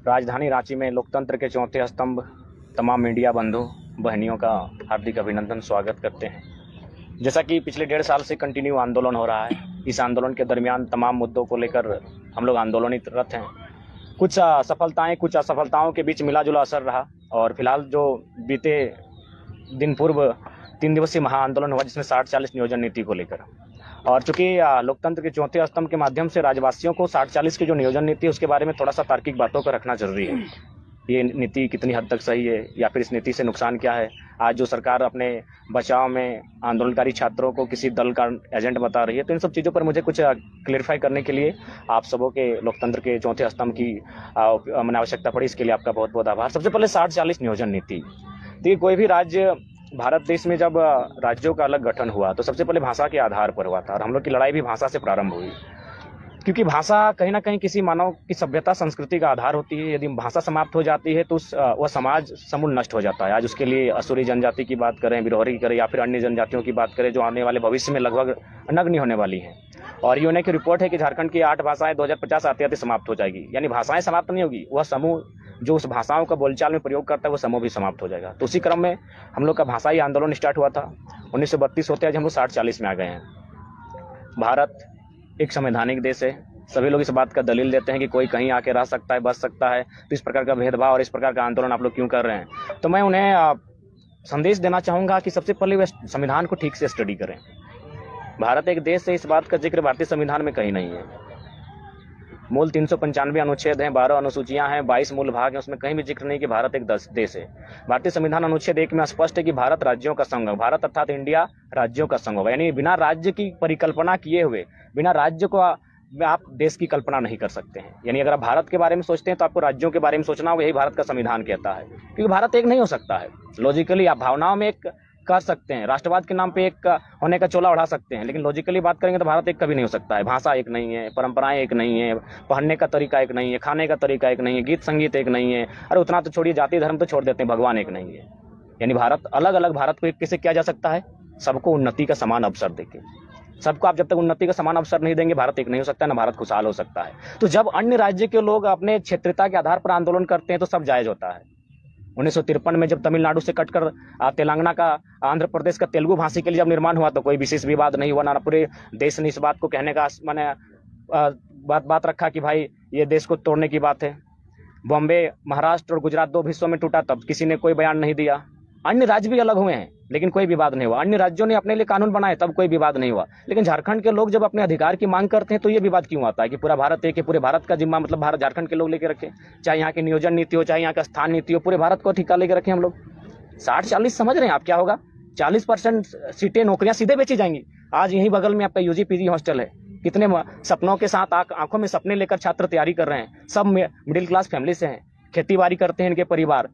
राजधानी रांची में लोकतंत्र के चौथे स्तंभ तमाम मीडिया बंधु बहनियों का हार्दिक अभिनंदन स्वागत करते हैं। जैसा कि पिछले 1.5 साल से कंटिन्यू आंदोलन हो रहा है, इस आंदोलन के दरमियान तमाम मुद्दों को लेकर हम लोग आंदोलनरत हैं। कुछ सफलताएं, कुछ असफलताओं के बीच मिला जुला असर रहा और फिलहाल जो बीते दिन पूर्व 3 दिवसीय महाआंदोलन हुआ जिसमें 60-40 नियोजन नीति को लेकर, और चूंकि लोकतंत्र के चौथे स्तंभ के माध्यम से राज्यवासियों को 60-40 की जो नियोजन नीति है उसके बारे में थोड़ा सा तार्किक बातों को रखना जरूरी है। ये नीति कितनी हद तक सही है या फिर इस नीति से नुकसान क्या है। आज जो सरकार अपने बचाव में आंदोलनकारी छात्रों को किसी दल का एजेंट बता रही है, तो इन सब चीज़ों पर मुझे कुछ क्लेरिफाई करने के लिए आप सबों के लोकतंत्र के चौथे स्तंभ की मैंने आवश्यकता पड़ी। इसके लिए आपका बहुत बहुत आभार। सबसे पहले 60-40 नियोजन नीति। देखिए, कोई भी राज्य भारत देश में जब राज्यों का अलग गठन हुआ तो सबसे पहले भाषा के आधार पर हुआ था, और हम लोग की लड़ाई भी भाषा से प्रारंभ हुई, क्योंकि भाषा कहीं ना कहीं किसी मानव की सभ्यता संस्कृति का आधार होती है। यदि भाषा समाप्त हो जाती है तो वह समाज समूल नष्ट हो जाता है। आज उसके लिए असुरी जनजाति की बात करें, बिरहोरी की करें या फिर अन्य जनजातियों की बात करें जो आने वाले भविष्य में लगभग नग्न होने वाली हैं। और यूएनओ की रिपोर्ट है कि झारखंड की 8 भाषाएं 2050 आते आते समाप्त हो जाएगी। यानी भाषाएं समाप्त नहीं होगी, वह समूह जो उस भाषाओं का बोलचाल में प्रयोग करता है वो समूह भी समाप्त हो जाएगा। तो उसी क्रम में हम लोग का भाषाई आंदोलन स्टार्ट हुआ था 1932 होते आज हम लोग 60-40 में आ गए हैं। भारत एक संवैधानिक देश है। सभी लोग इस बात का दलील देते हैं कि कोई कहीं आके रह सकता है, बच सकता है, तो इस प्रकार का भेदभाव और इस प्रकार का आंदोलन आप लोग क्यों कर रहे हैं। तो मैं उन्हें संदेश देना चाहूँगा कि सबसे पहले वे संविधान को ठीक से स्टडी करें। भारत एक देश है, इस बात का जिक्र भारतीय संविधान में कहीं नहीं है। मूल 395 अनुच्छेद हैं, 12 अनुसूचियां हैं, 22 मूल भाग हैं, उसमें कहीं भी जिक्र नहीं कि भारत एक देश है। भारतीय संविधान अनुच्छेद 1 में स्पष्ट है कि भारत राज्यों का संघ है। भारत अर्थात इंडिया राज्यों का संघ होगा, यानी बिना राज्य की परिकल्पना किए हुए, बिना राज्य को आप देश की कल्पना नहीं कर सकते हैं। यानी अगर आप भारत के बारे में सोचते हैं तो आपको राज्यों के बारे में सोचना होगा, यही भारत का संविधान कहता है। क्योंकि भारत एक नहीं हो सकता है। लॉजिकली आप भावनाओं में एक कर सकते हैं, राष्ट्रवाद के नाम पे एक होने का चोला उड़ा सकते हैं, लेकिन लॉजिकली बात करेंगे तो भारत एक कभी नहीं हो सकता है। भाषा एक नहीं है, परंपराएं एक नहीं है, पहनने का तरीका एक नहीं है, खाने का तरीका एक नहीं है, गीत संगीत एक नहीं है, अरे उतना तो छोड़िए, जाति धर्म तो छोड़ देते हैं, भगवान एक नहीं है। यानी भारत अलग अलग, भारत को एक कैसे किया जा सकता है, सबको उन्नति का समान अवसर देके। सबको आप जब तक उन्नति का समान अवसर नहीं देंगे, भारत एक नहीं हो सकता है, ना भारत खुशहाल हो सकता है। तो जब अन्य राज्य के लोग अपने क्षेत्रीयता के आधार पर आंदोलन करते हैं तो सब जायज होता है। 1953 में जब तमिलनाडु से कटकर तेलंगाना का, आंध्र प्रदेश का तेलुगु भाषी के लिए जब निर्माण हुआ तो कोई विशेष विवाद नहीं हुआ, ना पूरे देश ने इस बात को कहने का मैंने बात रखा कि भाई ये देश को तोड़ने की बात है। बॉम्बे, महाराष्ट्र और गुजरात 2 हिस्सों में टूटा तब किसी ने कोई बयान नहीं दिया। अन्य राज्य भी अलग हुए हैं लेकिन कोई विवाद नहीं हुआ। अन्य राज्यों ने अपने लिए कानून बनाए तब कोई विवाद नहीं हुआ। लेकिन झारखंड के लोग जब अपने अधिकार की मांग करते हैं तो ये विवाद क्यों आता है कि पूरा भारत है, कि पूरे भारत का जिम्मा मतलब भारत झारखंड के लोग लेके रखें, चाहे यहाँ की नियोजन नीति हो, चाहे यहाँ का स्थान नीति हो, पूरे भारत को ठिका लेके रखें हम लोग। 60-40 समझ रहे हैं आप क्या होगा? 40% सीटें, नौकरियां सीधे बेची जाएंगी। आज यहीं बगल में आपका यूजी पीजी हॉस्टल है, कितने सपनों के साथ आंखों में सपने लेकर छात्र तैयारी कर रहे हैं। सब मिडिल क्लास फैमिली से हैं, खेती बाड़ी करते हैं इनके परिवार।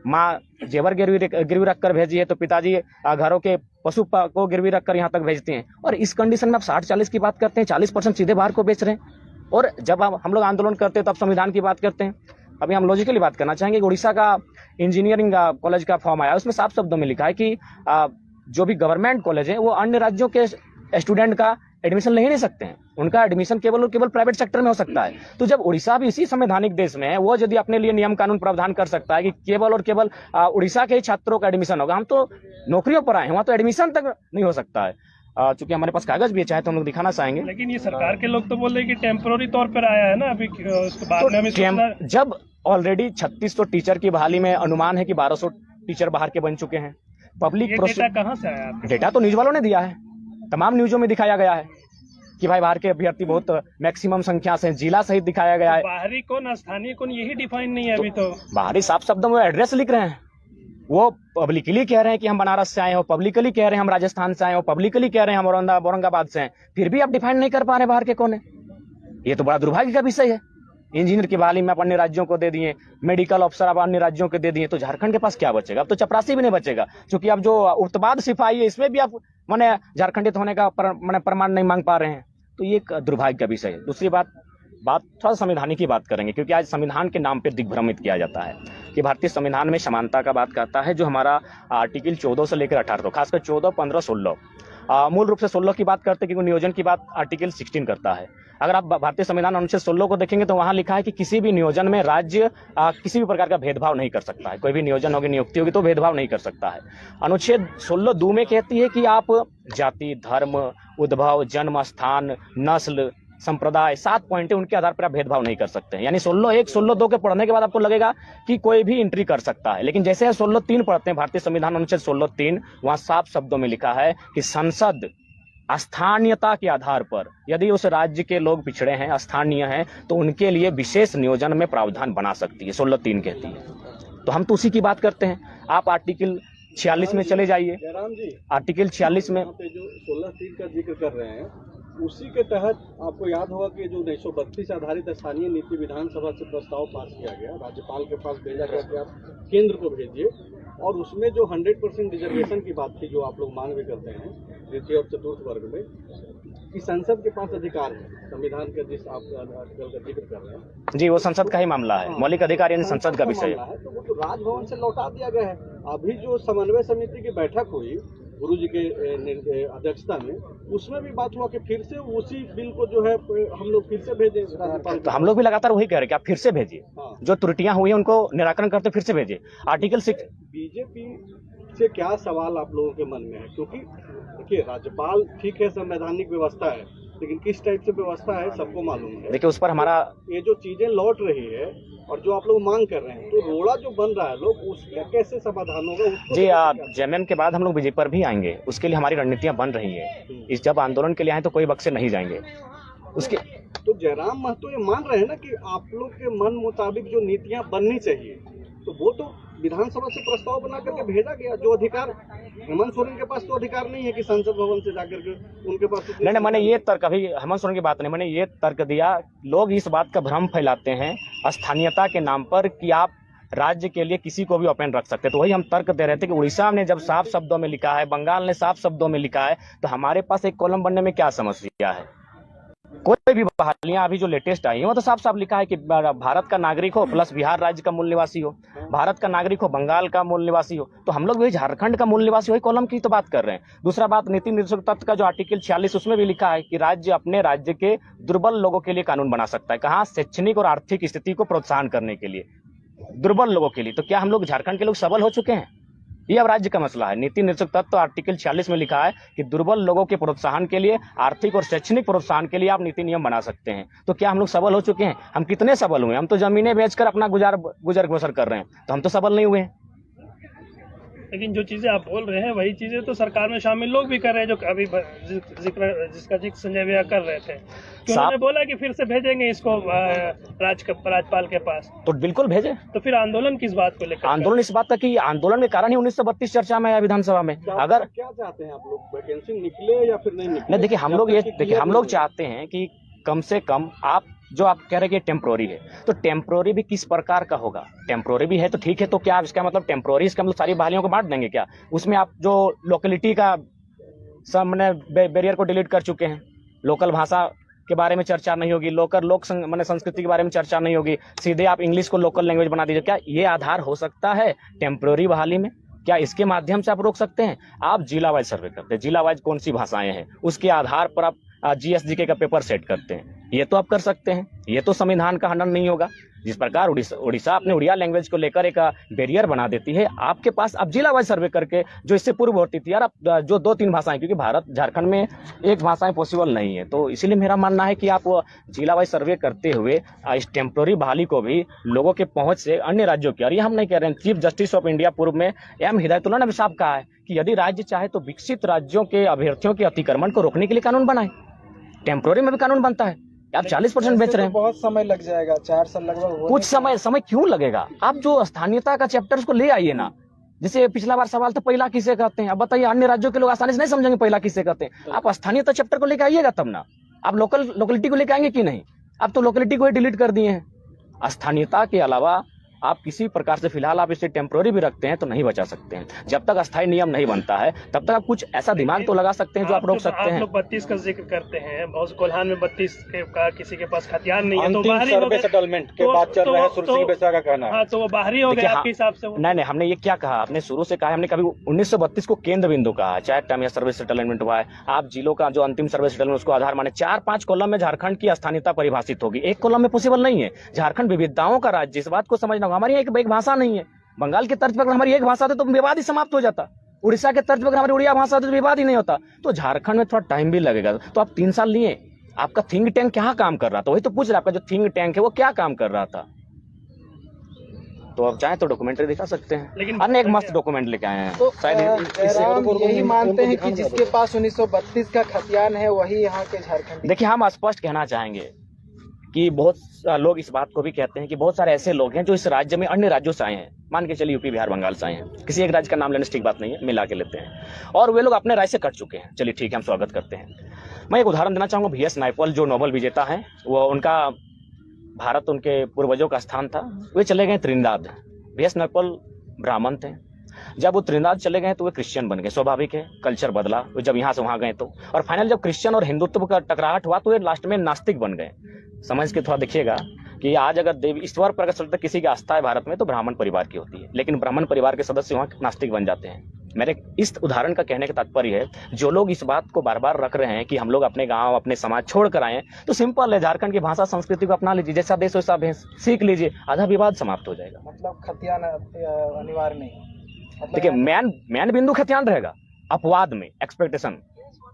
माँ जेवर गिरवी रख कर भेजी है तो पिताजी घरों के पशु को गिरवी रख कर यहाँ तक भेजते हैं। और इस कंडीशन में आप 60-40 की बात करते हैं, 40% सीधे बाहर को बेच रहे हैं। और जब हम लोग आंदोलन करते हैं तब संविधान की बात करते हैं। अभी हम लॉजिकली बात करना चाहेंगे कि उड़ीसा का इंजीनियरिंग कॉलेज का फॉर्म आया, उसमें साफ शब्दों में लिखा है कि जो भी गवर्नमेंट कॉलेज है वो अन्य राज्यों के स्टूडेंट का एडमिशन ले ही नहीं सकते हैं। उनका एडमिशन केवल और केवल प्राइवेट सेक्टर में हो सकता है। तो जब उड़ीसा भी इसी संवैधानिक देश में है, वो यदि अपने लिए नियम कानून प्रावधान कर सकता है कि केवल और केवल उड़ीसा के ही छात्रों का एडमिशन होगा, हम तो नौकरियों पर आए हैं, वहाँ तो एडमिशन तक नहीं हो सकता है। चूंकि हमारे पास कागज भी है, चाहे तो हम लोग दिखाना चाहेंगे। लेकिन ये सरकार के लोग तो बोल रहे हैं कि टेम्पोररी तौर पर आया है ना, अभी उसके बाद में हमें जब ऑलरेडी 3600 टीचर की बहाली में अनुमान है कि 1200 टीचर बाहर के बन चुके हैं। पब्लिक डेटा कहाँ से आया? डेटा तो न्यूज वालों ने दिया है, तमाम न्यूजों में दिखाया गया है कि भाई बाहर के अभ्यर्थी बहुत मैक्सिमम संख्या से, जिला सहित दिखाया गया है। बाहरी कौन, स्थानीय कौन, यही डिफाइन नहीं है अभी तो। बाहरी साफ शब्दों में एड्रेस लिख रहे हैं, वो पब्लिकली कह रहे हैं कि हम बनारस से आए हो, पब्लिकली कह रहे हैं हम राजस्थान से आए हो, पब्लिकली कह रहे हैं हम औरंगाबाद से हैं, फिर भी आप डिफाइन नहीं कर पा रहे बाहर के कौन है। ये तो बड़ा दुर्भाग्य का विषय है। इंजीनियर की बहाली में आप अन्य राज्यों को दे दिए, मेडिकल अफसर आप अन्य राज्यों को दे दिए, तो झारखंड के पास क्या बचेगा? अब तो चपरासी भी नहीं बचेगा, क्योंकि अब जो उत्पाद सिपाही है इसमें भी आप माने झारखंडित होने का प्रमाण नहीं मांग पा रहे हैं। तो ये एक दुर्भाग्य का विषय है। दूसरी बात थोड़ा संविधान की बात करेंगे, क्योंकि आज संविधान के नाम पे दिग्भ्रमित किया जाता है कि भारतीय संविधान में समानता का बात करता है, जो हमारा आर्टिकल 14 से लेकर 18 खासकर 14, 15, 16 मूल रूप से 16 की बात करते हैं, क्योंकि नियोजन की बात आर्टिकल 16 करता है। अगर आप भारतीय संविधान अनुच्छेद 16 को देखेंगे तो वहां लिखा है कि किसी भी नियोजन में राज्य किसी भी प्रकार का भेदभाव नहीं कर सकता है। कोई भी नियोजन होगी, नियुक्ति होगी तो भेदभाव नहीं कर सकता है। अनुच्छेद 16 दो में कहती है कि आप जाति, धर्म, उद्भव, जन्म स्थान, नस्ल, संप्रदाय, 7 पॉइंट है, उनके आधार पर आप भेदभाव नहीं कर सकते हैं। यानी 16(1) 16(2) के पढ़ने के बाद आपको लगेगा कि कोई भी एंट्री कर सकता है, लेकिन जैसे 16(3) पढ़ते हैं भारतीय संविधान अनुच्छेद 16(3), वहां साफ शब्दों में लिखा है कि संसद स्थानीयता के आधार पर, यदि उस राज्य के लोग पिछड़े हैं, स्थानीय हैं, तो उनके लिए विशेष नियोजन में प्रावधान बना सकती है, 16(3) कहती है। तो हम तो उसी की बात करते हैं। आप आर्टिकल 46 में चले जाइए। जयराम जी, आर्टिकल 46 में जो 16(3) का जिक्र कर रहे हैं, उसी के तहत आपको याद होगा कि जो 1932 आधारित स्थानीय नीति विधानसभा से प्रस्ताव पास किया गया, राज्यपाल के पास भेजा गया कि आप केंद्र को भेजिए, और उसमें जो 100% रिजर्वेशन की बात थी, जो आप लोग मांग भी करते हैं तृतीय और चतुर्थ वर्ग में, कि संसद के पास अधिकार है, संविधान का जिस आप आर्टिकल का जिक्र कर रहे हैं जी, वो संसद का ही मामला है, मौलिक अधिकार यानी संसद का विषय है। तो वो तो राजभवन से लौटा दिया गया है। अभी जो समन्वय समिति की बैठक हुई गुरु जी के अध्यक्षता में, उसमें भी बात हुआ कि फिर से उसी बिल को जो है हम लोग फिर से भेजें राज्यपाल। तो हम लोग भी लगातार वही कह रहे हैं कि आप फिर से भेजिए। हाँ। जो त्रुटियां हुई हैं उनको निराकरण करते फिर से भेजिए। आर्टिकल 6 बीजेपी से क्या सवाल आप लोगों के मन में है? क्योंकि देखिए, राज्यपाल ठीक है, संवैधानिक व्यवस्था है, लेकिन किस टाइप से व्यवस्था है सबको मालूम है। देखिए, उस पर हमारा ये जो चीजें लौट रही है और जो आप लोग मांग कर रहे हैं, तो रोड़ा जो बन रहा है लोग, उसका कैसे समाधान होगा? जी, जेएमएम के बाद हम लोग बीजेपी पर भी आएंगे, उसके लिए हमारी रणनीतियां बन रही है। इस जब आंदोलन के लिए आए तो कोई बक्से नहीं जाएंगे उसके। तो जयराम महतो ये मान रहे हैं ना कि आप लोग के मन मुताबिक जो नीतियां बननी चाहिए, तो वो तो विधानसभा से प्रस्ताव बना करके भेजा गया। जो अधिकार हेमंत सोरेन के पास तो अधिकार नहीं है कि संसद भवन से जाकर के उनके पास तो नहीं, मैंने ये तर्क, अभी हेमंत सोरेन की बात नहीं, मैंने ये तर्क दिया, लोग इस बात का भ्रम फैलाते हैं स्थानीयता के नाम पर कि आप राज्य के लिए किसी को भी ओपन रख सकते हैं। तो वही हम तर्क दे रहे थे कि उड़ीसा ने जब साफ शब्दों में लिखा है, बंगाल ने साफ शब्दों में लिखा है, तो हमारे पास एक कॉलम बनने में क्या समस्या है? कोई भी बहालियां अभी जो लेटेस्ट आई हैं वो तो साफ साफ लिखा है कि भारत का नागरिक हो प्लस बिहार राज्य का मूल निवासी हो, भारत का नागरिक हो, बंगाल का मूल निवासी हो, तो हम लोग भी झारखंड का मूल निवासी हो, कॉलम की तो बात कर रहे हैं। दूसरा बात, नीति निर्देशक तत्व का जो आर्टिकल 46, उसमें भी लिखा है कि राज्य अपने राज्य के दुर्बल लोगों के लिए कानून बना सकता है। कहाँ? शैक्षणिक और आर्थिक स्थिति को प्रोत्साहन करने के लिए, दुर्बल लोगों के लिए। तो क्या हम लोग झारखंड के लोग सबल हो चुके हैं? ये अब राज्य का मसला है। नीति निर्देशक तत्व आर्टिकल 46 में लिखा है कि दुर्बल लोगों के प्रोत्साहन के लिए, आर्थिक और शैक्षणिक प्रोत्साहन के लिए आप नीति नियम बना सकते हैं। तो क्या हम लोग सबल हो चुके हैं? हम कितने सबल हुए? हम तो जमीनें बेचकर अपना गुजर बसर कर रहे हैं, तो हम तो सबल नहीं हुए हैं। लेकिन जो चीजें आप बोल रहे हैं वही चीजें तो सरकार में शामिल लोग भी कर रहे हैं, जो अभी जिसका जिक्र संजय भैया कर रहे थे। तो उन्होंने बोला कि फिर से भेजेंगे इसको राज्यपाल के पास, तो बिल्कुल भेजे। तो फिर आंदोलन किस बात को लेकर? आंदोलन इस बात का कि आंदोलन के कारण ही 1932 चर्चा में आया विधानसभा में। अगर क्या चाहते हैं आप लोग, वैकेंसी निकले या फिर नहीं निकले? देखिए, हम लोग चाहते हैं कि कम से कम आप जो आप कह रहे हैं कि टेम्प्रोरी है, तो टेम्प्रोरी भी किस प्रकार का होगा? टेम्प्रोरी भी है तो ठीक है, तो क्या इसका मतलब टेम्प्रोरी, इसका मतलब सारी बहालियों को बांट देंगे क्या? उसमें आप जो लोकेलिटी का मैंने बैरियर को डिलीट कर चुके हैं, लोकल भाषा के बारे में चर्चा नहीं होगी, मैंने संस्कृति के बारे में चर्चा नहीं होगी, सीधे आप इंग्लिश को लोकल लैंग्वेज बना दीजिए। क्या ये आधार हो सकता है टेम्प्रोरी बहाली में? क्या इसके माध्यम से आप रोक सकते हैं? आप जिला वाइज सर्वे करते हैं, जिला वाइज कौन सी भाषाएं हैं, उसके आधार पर आप GSGK का पेपर सेट करते हैं, ये तो आप कर सकते हैं। ये तो संविधान का हनन नहीं होगा। जिस प्रकार उड़ीसा अपने उड़िया लैंग्वेज को लेकर एक बैरियर बना देती है, आपके पास अब जिला वाइज सर्वे करके, जो इससे पूर्व होती थी यार, अब जो 2-3 भाषाएं, क्योंकि झारखंड में एक भाषाएं पॉसिबल नहीं है, तो इसीलिए मेरा मानना है कि आप जिला वाइज सर्वे करते हुए इस टेम्प्रोरी बहाली को भी लोगों के पहुंच से अन्य राज्यों की, और ये हम नहीं कह रहे हैं, चीफ जस्टिस ऑफ इंडिया पूर्व में M हिदायतुल्लाह ने भी साफ कहा है कि यदि राज्य चाहे तो विकसित राज्यों के अभ्यर्थियों के अतिक्रमण को रोकने के लिए कानून बनाए। टेम्प्रोरी में भी कानून बनता है। आप 40% बेच रहे हैं, बहुत समय लग जाएगा, 4 साल लगभग। कुछ समय क्यों लगेगा? आप जो स्थानीयता का चैप्टर उसको ले आइए ना। जैसे पिछला बार सवाल था पहिला किसे कहते हैं, अब बताइए, अन्य राज्यों के लोग आसानी से नहीं समझेंगे पहिला किसे कहते हैं। आप स्थानीयता चैप्टर को लेकर आइएगा तब ना। आप लोकेलिटी को लेकर आएंगे कि नहीं? आप तो लोकेलिटी को ही डिलीट कर दिए हैं। स्थानीयता के अलावा आप किसी प्रकार से फिलहाल आप इसे टेम्पोररी भी रखते हैं तो नहीं बचा सकते हैं। जब तक अस्थायी नियम नहीं बनता है तब तक आप कुछ ऐसा दिमाग तो लगा सकते हैं जो आप रोक सकते हैं। आप लोग 32 का जिक्र करते हैं, बहुत कोल्हान में 32 का किसी के पास हथियार नहीं है तो अंतिम बाहरी हो सर्वे गए। सेटलमेंट के बाद चल रहा है, सुरसिंह बेसरा का कहना है। हाँ, तो वो बाहरी हो गए देखिए, आपके हिसाब से वो। नहीं, हमने ये क्या कहा, आपने शुरू से कहा, हमने कभी 1932 को केंद्र बिंदु कहा, चाहे टाइम या सर्वे सेटलमेंट हुआ है। आप जिलों का जो अंतिम सर्वे सेटलमेंट उसको आधार माने 4-5 कॉलम में झारखंड की स्थानीयता परिभाषित होगी, एक कॉलम में पॉसिबल नहीं है। झारखंड विविधताओं का राज्य, इस बात को समझना होगा। हमारी एक भाषा नहीं है। बंगाल की तर्ज पर हमारी एक भाषा थी तो विवाद ही समाप्त हो जाता। उड़ीसा के तर्ज पर हमारी उड़िया भाषा तो विवाद ही नहीं होता। तो झारखंड में थोड़ा टाइम भी लगेगा। तो आप 3 साल लिए, आपका थिंक टैंक क्या काम कर रहा था, वही तो पूछ रहा, आपका जो थिंक टैंक है वो क्या काम कर रहा था। तो आप चाहें तो डॉक्यूमेंट्री दिखा सकते हैं, लेकिन अन्य एक मस्त डॉक्यूमेंट लेके आए हैं। तो शायद जयराम यही मानते हैं कि जिसके पास 1932 का खतियान है वही यहाँ के झारखंडी। देखिए, हम स्पष्ट कहना चाहेंगे कि बहुत लोग इस बात को भी कहते हैं कि बहुत सारे ऐसे लोग हैं जो इस राज्य में अन्य राज्यों से आए हैं, मान के चलिए यूपी बिहार बंगाल से आए हैं, किसी एक राज्य का नाम लेने से ठीक बात नहीं है, मिला के लेते हैं, और वे लोग अपने राज्य से कट चुके हैं। चलिए ठीक है, हम स्वागत करते हैं। मैं एक उदाहरण देना चाहूँगा, VS नायपॉल जो नोबेल विजेता हैं, वो उनका भारत उनके पूर्वजों का स्थान था, वे चले गए त्रिनिदाद। VS नायपॉल ब्राह्मण थे, जब वो त्रिनिदाद चले गए तो वे क्रिश्चियन बन गए, स्वाभाविक है, कल्चर बदला, वो जब यहाँ से वहाँ गए तो, और फाइनल जब क्रिश्चियन और हिंदुत्व का टकराहट हुआ तो वे लास्ट में नास्तिक बन गए। समझ के थोड़ा देखिएगा कि आज अगर देवी ईश्वर पर अगर चलते किसी की आस्था है भारत में तो ब्राह्मण परिवार की होती है, लेकिन ब्राह्मण परिवार के सदस्य वहाँ नास्तिक बन जाते हैं। मेरे इस उदाहरण का कहने का तात्पर्य है, जो लोग इस बात को बार बार रख रहे हैं कि हम लोग अपने गांव अपने समाज छोड़ कर आए, तो सिंपल है, झारखंड की भाषा संस्कृति को अपना लीजिए, जैसा देश वैसा भेष सीख लीजिए, आधा विवाद समाप्त हो जाएगा। मतलब खतियान अनिवार्य नहीं। देखिए, मैन बिंदु खतियान रहेगा अपवाद में, एक्सपेक्टेशन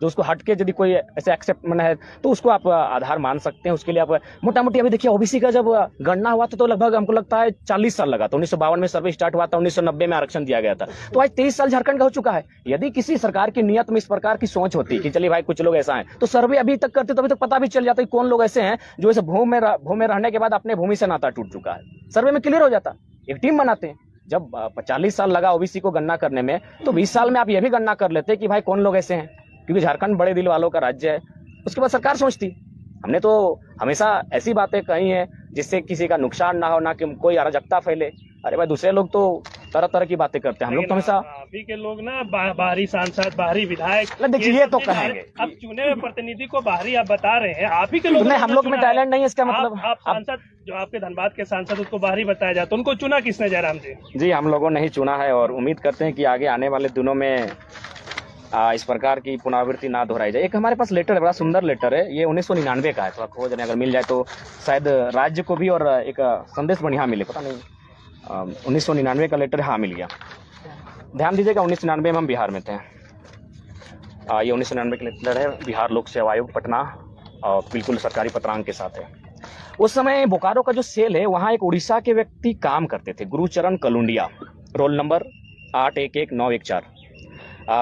जो उसको हट के यदि कोई ऐसे एक्सेप्ट मन है तो उसको आप आधार मान सकते हैं। उसके लिए आप मोटा मोटी, अभी देखिए ओबीसी का जब गणना हुआ था तो लगभग हमको लगता है 40 साल लगा था। 1952 में सर्वे स्टार्ट हुआ था, 1990 में आरक्षण दिया गया था, तो आज 23 साल झारखंड का हो चुका है। यदि किसी सरकार की नियत में इस प्रकार की सोच होती कि चलिए भाई कुछ लोग ऐसा है, तो सर्वे अभी तक करते तो अभी तक पता भी चल जाता कि कौन लोग ऐसे हैं जो इस भूमि में रहने के बाद अपने भूमि से नाता टूट चुका है। सर्वे में क्लियर हो जाता, एक टीम बनाते हैं। जब 40 साल लगा ओबीसी को गणना करने में, तो 20 साल में आप ये भी गणना कर लेते कि भाई कौन लोग ऐसे हैं, क्योंकि झारखंड बड़े दिल वालों का राज्य है। उसके बाद सरकार सोचती। हमने तो हमेशा ऐसी बातें कही हैं जिससे किसी का नुकसान ना हो, ना कि कोई अराजकता फैले। अरे भाई, दूसरे लोग तो तरह तरह की बातें करते हैं, हम लोग तो हमेशा अभी के लोग ना बाहरी सांसद, बाहरी विधायक, देखिए ये तो कहेंगे, अब चुने हुए प्रतिनिधि को बाहरी आप बता रहे हैं, आप ही के लोग। नहीं, हम लोग में टैलेंट नहीं है, इसका मतलब आप सांसद जो आपके धनबाद के सांसद, उसको बाहरी बताया जाता, उनको चुना किसने, जयराम जी? जी, हम लोगों ने ही चुना है, और उम्मीद करते हैं कि आगे आने वाले दिनों में इस प्रकार की पुनरावृत्ति ना दोहराई जाए। एक हमारे पास लेटर है, बड़ा सुंदर लेटर है, ये 1999 का है, थोड़ा खोज रहे, अगर मिल जाए तो शायद राज्य को भी और एक संदेश बढ़िया मिले, पता नहीं। 1999 का लेटर, हाँ मिल गया। ध्यान दीजिएगा, 1999 में हम बिहार में थे। ये 1999 का लेटर है, बिहार लोक सेवा आयोग पटना, और बिल्कुल सरकारी पत्रांक के साथ है। उस समय बोकारो का जो सेल है, वहाँ एक उड़ीसा के व्यक्ति काम करते थे, गुरुचरण कलुंडिया, रोल नंबर 811914।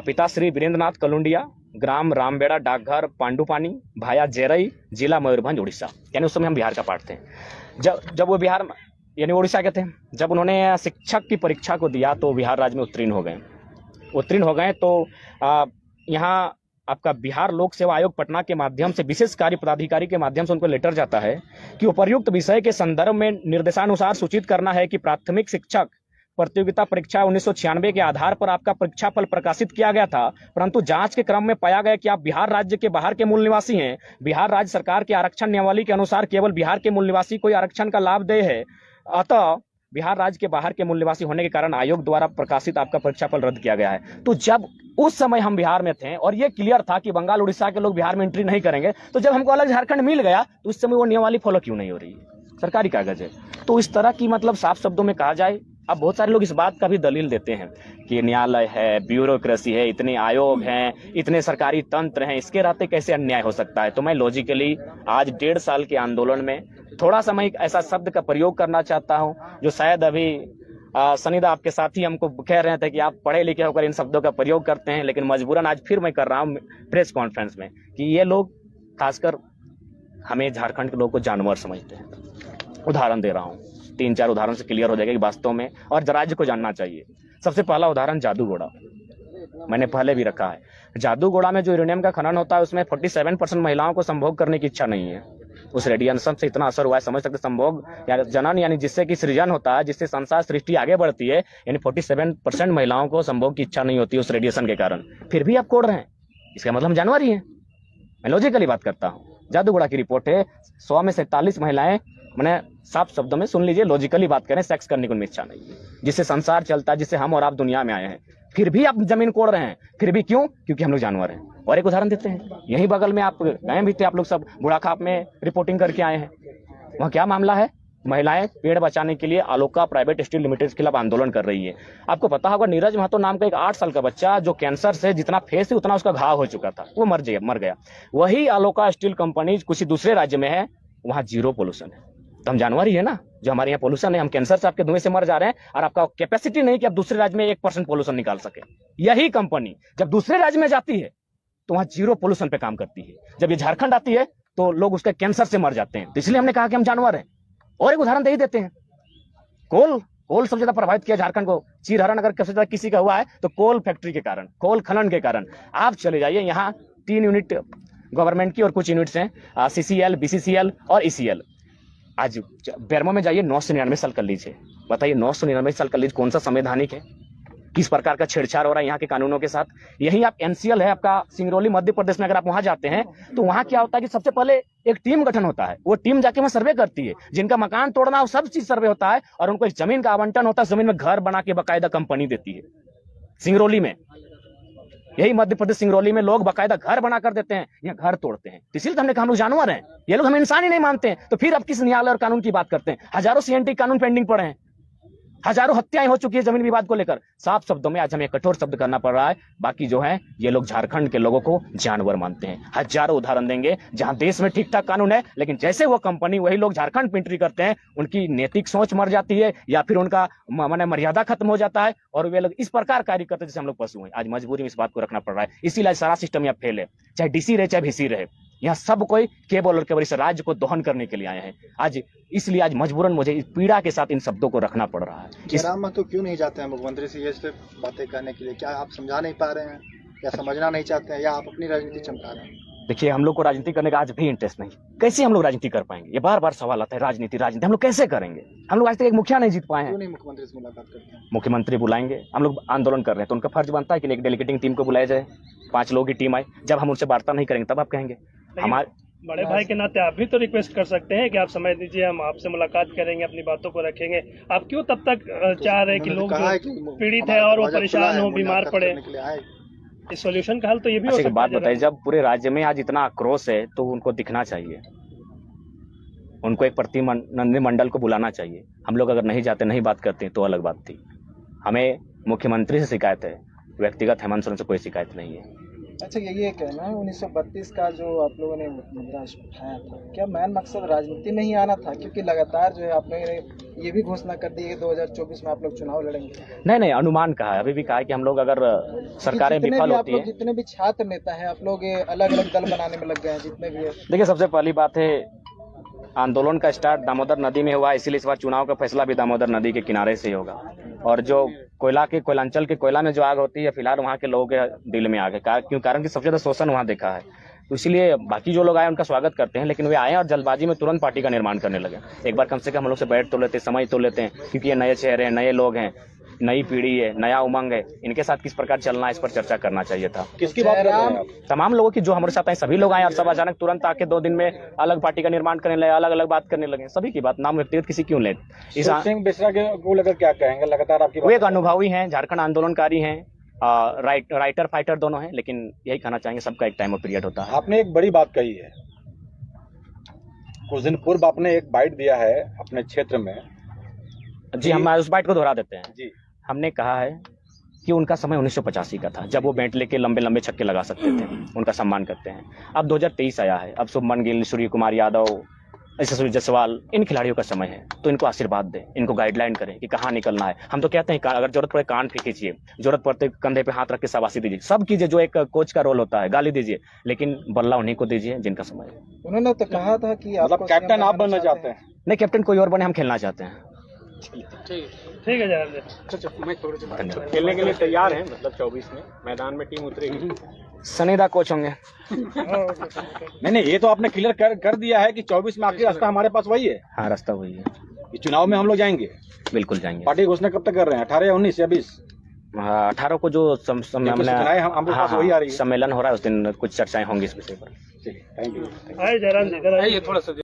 पिता श्री वीरेंद्रनाथ कलुंडिया, ग्राम रामबेड़ा, डाकघर पांडुपानी, भाया जेरई, जिला मयूरभंज, उड़ीसा। यानी उस समय हम बिहार का पार्ट थे। जब वो बिहार यानी उड़ीसा के थे, जब उन्होंने शिक्षक की परीक्षा को दिया तो बिहार राज्य में उत्तीर्ण हो गए। तो यहाँ आपका बिहार लोक सेवा आयोग पटना के माध्यम से विशेष कार्य पदाधिकारी के माध्यम से उनको लेटर जाता है कि उपर्युक्त विषय के संदर्भ में निर्देशानुसार सूचित करना है कि प्राथमिक शिक्षक प्रतियोगिता परीक्षा 1996 के आधार पर आपका परीक्षा फल प्रकाशित किया गया था, परंतु जांच के क्रम में पाया गया कि आप बिहार राज्य के बाहर के मूल निवासी हैं। बिहार राज्य सरकार के आरक्षण नियमावली के अनुसार केवल बिहार के मूल निवासी कोई आरक्षण का लाभ दे है, अतः बिहार राज्य के बाहर के मूल निवासी होने के कारण आयोग द्वारा प्रकाशित आपका परीक्षा फल रद्द किया गया है। तो जब उस समय हम बिहार में थे और ये क्लियर था कि बंगाल उड़ीसा के लोग बिहार में एंट्री नहीं करेंगे, तो जब हमको अलग झारखंड मिल गया तो उस समय वो नियमावली फॉलो क्यों नहीं हो रही है? सरकारी कागज है। तो इस तरह की मतलब साफ शब्दों में कहा जाए, अब बहुत सारे लोग इस बात का भी दलील देते हैं कि न्यायालय है, ब्यूरोक्रेसी है, इतने आयोग हैं, इतने सरकारी तंत्र हैं, इसके रहते कैसे अन्याय हो सकता है। तो मैं लॉजिकली आज 1.5 साल के आंदोलन में थोड़ा सा मैं एक ऐसा शब्द का प्रयोग करना चाहता हूं जो शायद अभी सनीदा आपके साथी हमको कह रहे थे कि आप पढ़े लिखे होकर इन शब्दों का प्रयोग करते हैं, लेकिन मजबूरन आज फिर मैं कर रहा हूँ प्रेस कॉन्फ्रेंस में कि ये लोग खासकर हमें झारखंड के लोग को जानवर समझते हैं। उदाहरण दे रहा हूँ, 3-4 उदाहरण से क्लियर हो जाएगा कि वास्तव में, और राज्य को जानना चाहिए। सबसे पहला उदाहरण जादूगोड़ा, मैंने पहले भी रखा है। जादूगोड़ा में जो यूरेनियम का खनन होता है उसमें 47% महिलाओं को संभोग करने की इच्छा नहीं है। उस रेडिएशन से इतना असर हुआ है, समझ सकते संभोग या जनन यानी जिससे कि सृजन होता है, जिससे संसार सृष्टि आगे बढ़ती है, यानी 47% महिलाओं को संभोग की इच्छा नहीं होती उस रेडिएशन के कारण, फिर भी आप कोड़ रहे हैं, इसका मतलब हम जानवर ही हैं। मैं लॉजिकली बात करता हूँ। जादूगोड़ा की रिपोर्ट है, 100 में 47 महिलाएं, मैंने साफ शब्दों में सुन लीजिए, लॉजिकली बात करें, सेक्स करने की उनमें इच्छा नहीं है, जिससे संसार चलता है, जिससे हम और आप दुनिया में आए हैं, फिर भी आप जमीन कोड़ रहे हैं। फिर भी क्यों? क्योंकि हम लोग जानवर हैं। और एक उदाहरण देते हैं, यहीं बगल में आप गए भी थे, आप लोग सब बुढ़ाखाप में रिपोर्टिंग करके आए हैं, वहाँ क्या मामला है? महिलाएं पेड़ बचाने के लिए आलोका प्राइवेट स्टील लिमिटेड के खिलाफ आंदोलन कर रही है। आपको पता होगा नीरज महतो नाम का एक 8 साल का बच्चा जो कैंसर से जितना फेस है उतना उसका घाव हो चुका था, वो मर गया। वही आलोका स्टील कंपनी कुछ दूसरे राज्य में है, वहाँ 0 पोल्यूशन है। तो हम जानवर ही है ना, जो हमारे यहाँ पोल्यूशन है, हम कैंसर से आपके धुएं से मर जा रहे हैं, और आपका कैपेसिटी नहीं कि आप दूसरे राज्य में 1% पोल्यूशन निकाल सके। यही कंपनी जब दूसरे राज्य में जाती है तो वहाँ 0 पोल्यूशन पे काम करती है। जब ये झारखंड आती है तो लोग उसके कैंसर से मर जाते हैं। तो इसलिए हमने कहा कि हम जानवर हैं। और एक उदाहरण दे ही देते हैं, कोल सबसे ज्यादा प्रभावित किया झारखंड को। चीरहरण अगर सबसे ज्यादा किसी का हुआ है तो कोल फैक्ट्री के कारण, कोल खनन के कारण। आप चले जाइए, यहाँ 3 यूनिट गवर्नमेंट की और कुछ यूनिट्स हैं, CCL, BCCL और ECL। आज बेरमो में जाइए, 999 साल कर लीजिए, बताइए 999 साल कर लीजिए, कौन सा संवैधानिक है? किस प्रकार का छेड़छाड़ हो रहा है यहाँ के कानूनों के साथ? यही आप NCL है आपका सिंगरौली मध्य प्रदेश में, अगर आप वहां जाते हैं तो वहां क्या होता है कि सबसे पहले एक टीम गठन होता है, वो टीम जाके वहां सर्वे करती है, जिनका मकान तोड़ना हो सब चीज सर्वे होता है, और उनको एक जमीन का आवंटन होता है, जमीन में घर बना के बाकायदा कंपनी देती है। सिंगरौली में, यही मध्य प्रदेश सिंगरौली में लोग बाकायदा घर बना कर देते हैं, यहाँ घर तोड़ते हैं। इसीलिए तो हमने कहा हम लोग जानवर हैं, ये लोग हमें इंसान ही नहीं मानते हैं। तो फिर अब किस न्यायालय और कानून की बात करते हैं? हजारों CNT कानून पेंडिंग पड़े हैं, हजारों हत्याएं हो चुकी है जमीन विवाद को लेकर। साफ शब्दों में आज हमें कठोर शब्द करना पड़ रहा है। बाकी जो है ये लोग झारखंड के लोगों को जानवर मानते हैं। हजारों उदाहरण देंगे जहां देश में ठीक ठाक कानून है, लेकिन जैसे वो कंपनी वही लोग झारखंड में एंट्री करते हैं, उनकी नैतिक सोच मर जाती है या फिर उनका माने मर्यादा खत्म हो जाता है, और वे लोग इस प्रकार कार्य करते हैं जैसे हम लोग पशु हैं। आज मजबूरी में इस बात को रखना पड़ रहा है, इसीलिए सारा सिस्टम यहाँ फेल है, चाहे DC रहे चाहे VC रहे। यहाँ सब कोई केवल और केवल इस राज्य को दोहन करने के लिए आए हैं आज, इसलिए आज मजबूरन मुझे इस पीड़ा के साथ इन शब्दों को रखना पड़ रहा है। जयराम महतो क्यों नहीं जाते हैं मुख्यमंत्री से ये बातें करने के लिए? क्या आप समझा नहीं पा रहे हैं, या समझना नहीं चाहते हैं, या आप अपनी राजनीति चमका रहे हैं? देखिए, हम लोग को राजनीति करने का आज भी इंटरेस्ट नहीं। कैसे हम लोग राजनीति कर पाएंगे? ये बार बार सवाल आता है, राजनीति हम लोग कैसे करेंगे? हम लोग आज तक एक मुखिया नहीं जीत पाए हैं। क्यों नहीं मुख्यमंत्री से मुलाकात करते हैं? मुख्यमंत्री बुलाएंगे, हम लोग आंदोलन कर रहे हैं तो उनका फर्ज बनता है कि एक डेलीगेटिंग टीम को बुलाया जाए, 5 लोगों की टीम आए। जब हम उनसे वार्ता नहीं करेंगे तब आप कहेंगे। हमारे बड़े भाई के नाते आप भी तो रिक्वेस्ट कर सकते हैं कि आप समय दीजिए, हम आपसे मुलाकात करेंगे, अपनी बातों को रखेंगे। आप क्यों तब तक चाह रहे हैं कि लोग पीड़ित है और वो परेशान हो, बीमार पड़े? इस सॉल्यूशन का हल तो ये भी हो सकता है। बात बताइए, जब पूरे राज्य में आज इतना आक्रोश है तो उनको दिखना चाहिए, उनको एक प्रतिनिधिमंडल को बुलाना चाहिए। हम लोग अगर नहीं जाते, नहीं बात करते तो अलग बात थी। हमें मुख्यमंत्री से शिकायत है, व्यक्तिगत हेमंत सोरेन से कोई शिकायत नहीं है। अच्छा, ये कहना है 1932 का जो आप लोगों ने मुद्दा उठाया था, क्या मेन मकसद राजनीति में ही आना था? क्योंकि लगातार जो है आपने ये भी घोषणा कर दी है 2024 में आप लोग चुनाव लड़ेंगे। नहीं, अनुमान कहा है, अभी भी कहा है कि हम लोग अगर सरकारें विफल होती है। जितने भी छात्र नेता हैं आप लोग अलग अलग दल बनाने में लग गए हैं, जितने भी है। देखिए, सबसे पहली बात है, आंदोलन का स्टार्ट दामोदर नदी में हुआ, इसीलिए इस बार चुनाव का फैसला भी दामोदर नदी के किनारे से होगा। और जो कोयलांचल के कोयला में जो आग होती है, फिलहाल वहाँ के लोगों के दिल में आग है, क्यों? कारण कि सबसे ज्यादा शोषण वहाँ देखा है। तो इसलिए बाकी जो लोग आए उनका स्वागत करते हैं, लेकिन वे आए और जल्दबाजी में तुरंत पार्टी का निर्माण करने लगे। एक बार कम से कम हम लोग से बैठ तो लेते, समझ तो लेते हैं, क्योंकि ये नए चेहरे हैं, नए लोग हैं, नई पीढ़ी है, नया उमंग है, इनके साथ किस प्रकार चलना है इस पर चर्चा करना चाहिए था। किसकी बात कर रहे हैं आप? तमाम लोगों की जो हमारे साथ आए, सभी लोग आए और सब अचानक तुरंत आके 2 दिन में अलग पार्टी का निर्माण करने लगे, अलग अलग बात करने लगे। सभी की बात, नाम व्यक्तिगत किसी क्यों ले? सिंह बेसरा को लेकर क्या कहेंगे? लगातार आपकी वो एक अनुभवी हैं, झारखंड आंदोलनकारी हैं, राइटर फाइटर दोनों हैं, लेकिन यही कहना चाहेंगे सबका एक टाइम ऑफ पीरियड होता है। आपने एक बड़ी बात कही है, कुछ दिन पूर्व आपने एक बाइट दिया है अपने क्षेत्र में। जी, हम उस बाइट को दोहरा देते हैं जी। हमने कहा है कि उनका समय 1985 का था, जब वो बैट लेके लंबे लंबे छक्के लगा सकते थे, उनका सम्मान करते हैं। अब 2023 आया है, अब शुभमन गिल, सूर्य कुमार यादव, यशस्वी जायसवाल, इन खिलाड़ियों का समय है, तो इनको आशीर्वाद दें, इनको गाइडलाइन करें कि कहाँ निकलना है। हम तो कहते हैं अगर जरूरत पड़े कान खींचिए, जरूरत पड़ते कंधे पे हाथ रख के शाबाशी दीजिए, सब कीजिए जो एक कोच का रोल होता है, गाली दीजिए, लेकिन बल्ला उन्हीं को दीजिए जिनका समय है। उन्होंने तो कहा था कि मतलब कैप्टन आप बनना चाहते हैं? नहीं, कैप्टन कोई और बने, हम खेलना चाहते हैं। ठीक है जनाब जी। धन्यवाद। खेलने के लिए तैयार हैं, मतलब 24 में मैदान में टीम उतरेगी। सनीदा कोच होंगे। नहीं, ये तो आपने क्लियर कर दिया है कि 24 में आखिरी रास्ता हमारे पास वही है हाँ, रास्ता वही है, कि चुनाव में हम लोग जाएंगे। बिल्कुल जाएंगे। पार्टी की घोषणा कब तक कर रहे हैं, 18 या 19 या 20? 18 को जो सूचनाएं हमारे पास वही आ रही है। सम्मेलन हो रहा है, उस दिन कुछ चर्चाएं होंगी इस विषय पर। ठीक है, थैंक यू। आइए जयराम जी, इधर आइए। थोड़ा सा